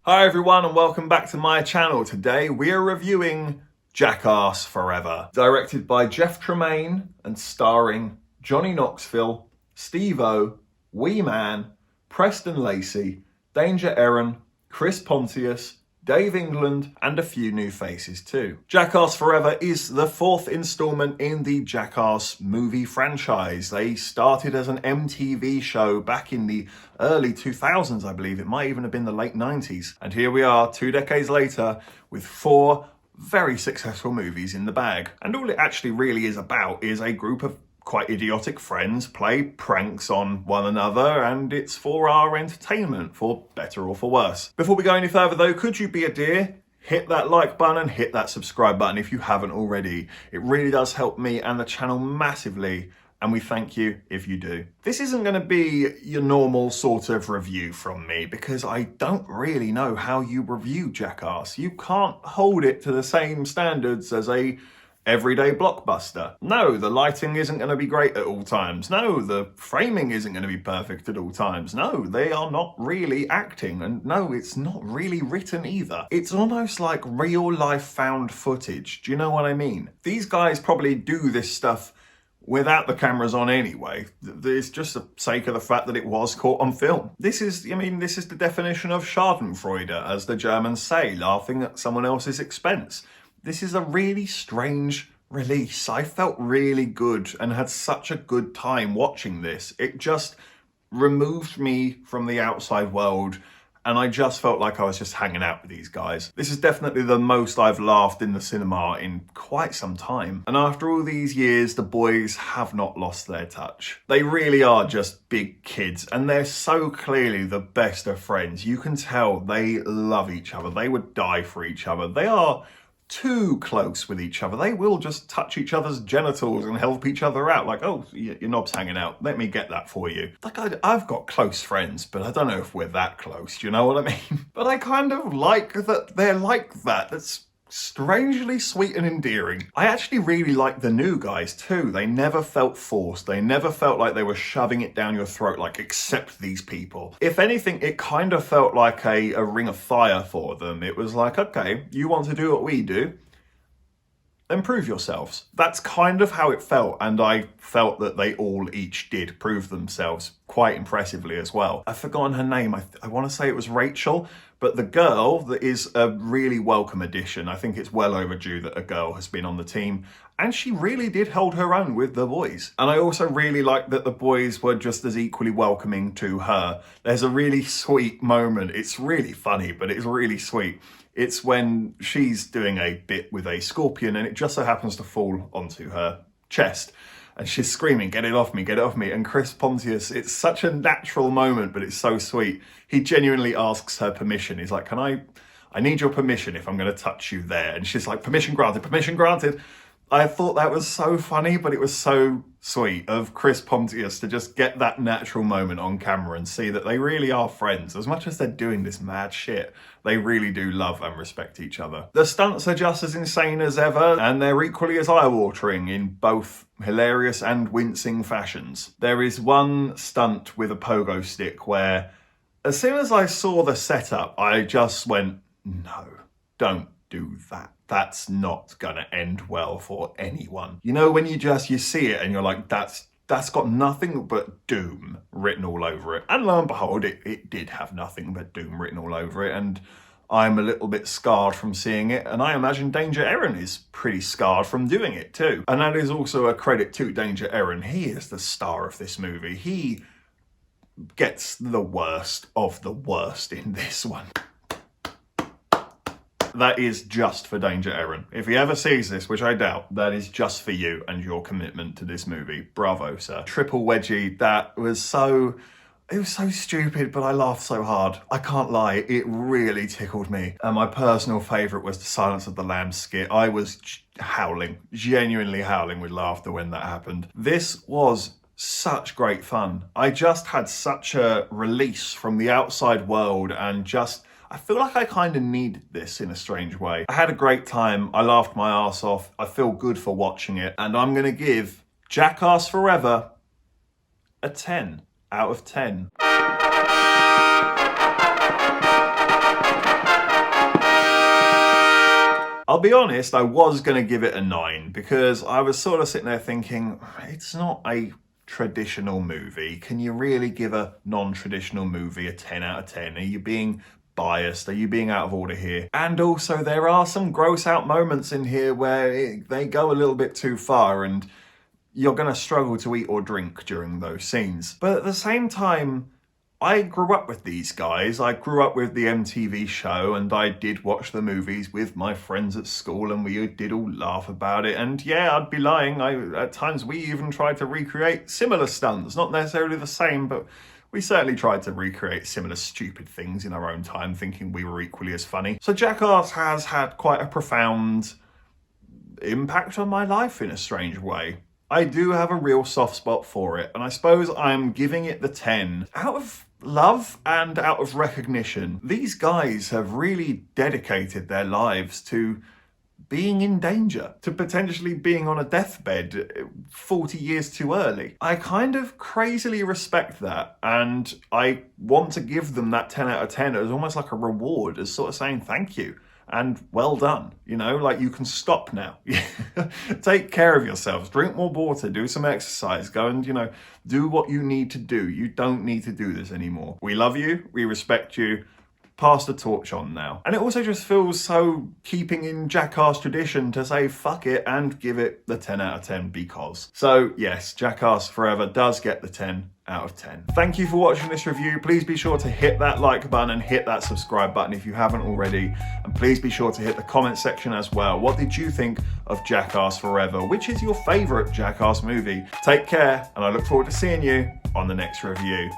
Hi everyone and welcome back to my channel. Today we are reviewing Jackass Forever, directed by Jeff Tremaine and starring Johnny Knoxville, Steve-o, Wee Man, Preston Lacey, Danger Ehren, Chris Pontius, Dave England, and a few new faces too. Jackass Forever is the fourth installment in the Jackass movie franchise. They started as an MTV show back in the early 2000s, I believe. It might even have been the late 90s. And here we are 2 decades later with 4 very successful movies in the bag. And all it actually really is about is a group of quite idiotic friends play pranks on one another, and it's for our entertainment, for better or for worse. Before we go any further though, could you be a dear? Hit that like button and hit that subscribe button if you haven't already. It really does help me and the channel massively, and we thank you if you do. This isn't going to be your normal sort of review from me because I don't really know how you review Jackass. You can't hold it to the same standards as a everyday blockbuster. No, the lighting isn't going to be great at all times. No, the framing isn't going to be perfect at all times. No, they are not really acting. And no, it's not really written either. It's almost like real life found footage. Do you know what I mean? These guys probably do this stuff without the cameras on anyway. It's just the sake of the fact that it was caught on film. This is the definition of schadenfreude, as the Germans say, laughing at someone else's expense. This is a really strange release. I felt really good and had such a good time watching this. It just removed me from the outside world and I just felt like I was just hanging out with these guys. This is definitely the most I've laughed in the cinema in quite some time. And after all these years, the boys have not lost their touch. They really are just big kids and they're so clearly the best of friends. You can tell they love each other. They would die for each other. They are too close with each other. They will just touch each other's genitals and help each other out. Like, oh, your knob's hanging out. Let me get that for you. Like, I've got close friends, but I don't know if we're that close. Do you know what I mean? But I kind of like that they're like that. That's strangely sweet and endearing. I actually really like the new guys too. They never felt forced. They never felt like they were shoving it down your throat, like, accept these people. If anything, it kind of felt like a ring of fire for them. It was like, okay, you want to do what we do? Then prove yourselves. That's kind of how it felt, and I felt that they all each did prove themselves quite impressively as well. I've forgotten her name. I want to say it was Rachel, but the girl that is a really welcome addition. I think it's well overdue that a girl has been on the team, and she really did hold her own with the boys. And I also really liked that the boys were just as equally welcoming to her. There's a really sweet moment. It's really funny, but it's really sweet. It's when she's doing a bit with a scorpion and it just so happens to fall onto her chest. And she's screaming, get it off me, get it off me. And Chris Pontius, it's such a natural moment, but it's so sweet. He genuinely asks her permission. He's like, I need your permission if I'm going to touch you there. And she's like, permission granted, permission granted. I thought that was so funny, but it was so sweet of Chris Pontius to just get that natural moment on camera and see that they really are friends. As much as they're doing this mad shit, they really do love and respect each other. The stunts are just as insane as ever, and they're equally as eye-watering in both hilarious and wincing fashions. There is one stunt with a pogo stick where, as soon as I saw the setup, I just went, no, don't do that. That's not gonna end well for anyone. You know, when you see it and you're like, that's got nothing but doom written all over it. And lo and behold, it did have nothing but doom written all over it. And I'm a little bit scarred from seeing it. And I imagine Danger Ehren is pretty scarred from doing it too. And that is also a credit to Danger Ehren. He is the star of this movie. He gets the worst of the worst in this one. That is just for Danger Ehren. If he ever sees this, which I doubt, that is just for you and your commitment to this movie. Bravo, sir. Triple wedgie, it was so stupid, but I laughed so hard. I can't lie, it really tickled me. And my personal favourite was the Silence of the Lambs skit. I was howling, genuinely howling with laughter when that happened. This was such great fun. I just had such a release from the outside world and I feel like I kind of needed this in a strange way. I had a great time. I laughed my ass off. I feel good for watching it. And I'm going to give Jackass Forever a 10 out of 10. I'll be honest, I was going to give it a 9 because I was sort of sitting there thinking, it's not a traditional movie. Can you really give a non-traditional movie a 10 out of 10? Are you being biased? Are you being out of order here? And also there are some gross out moments in here where they go a little bit too far and you're going to struggle to eat or drink during those scenes. But at the same time, I grew up with these guys. I grew up with the MTV show and I did watch the movies with my friends at school and we did all laugh about it. And yeah, I'd be lying. At times we even tried to recreate similar stunts. Not necessarily the same, but we certainly tried to recreate similar stupid things in our own time, thinking we were equally as funny. So Jackass has had quite a profound impact on my life in a strange way. I do have a real soft spot for it, and I suppose I'm giving it the 10 out of love and out of recognition. These guys have really dedicated their lives to being in danger, to potentially being on a deathbed 40 years too early. I kind of crazily respect that, and I want to give them that 10 out of 10 as almost like a reward, as sort of saying thank you. And well done, you know, like you can stop now. Take care of yourselves, drink more water, do some exercise, go and, you know, do what you need to do. You don't need to do this anymore. We love you, we respect you. Pass the torch on now. And it also just feels so keeping in Jackass tradition to say fuck it and give it the 10 out of 10 because. So yes, Jackass Forever does get the 10 out of 10. Thank you for watching this review. Please be sure to hit that like button and hit that subscribe button if you haven't already. And please be sure to hit the comment section as well. What did you think of Jackass Forever? Which is your favorite Jackass movie? Take care, and I look forward to seeing you on the next review.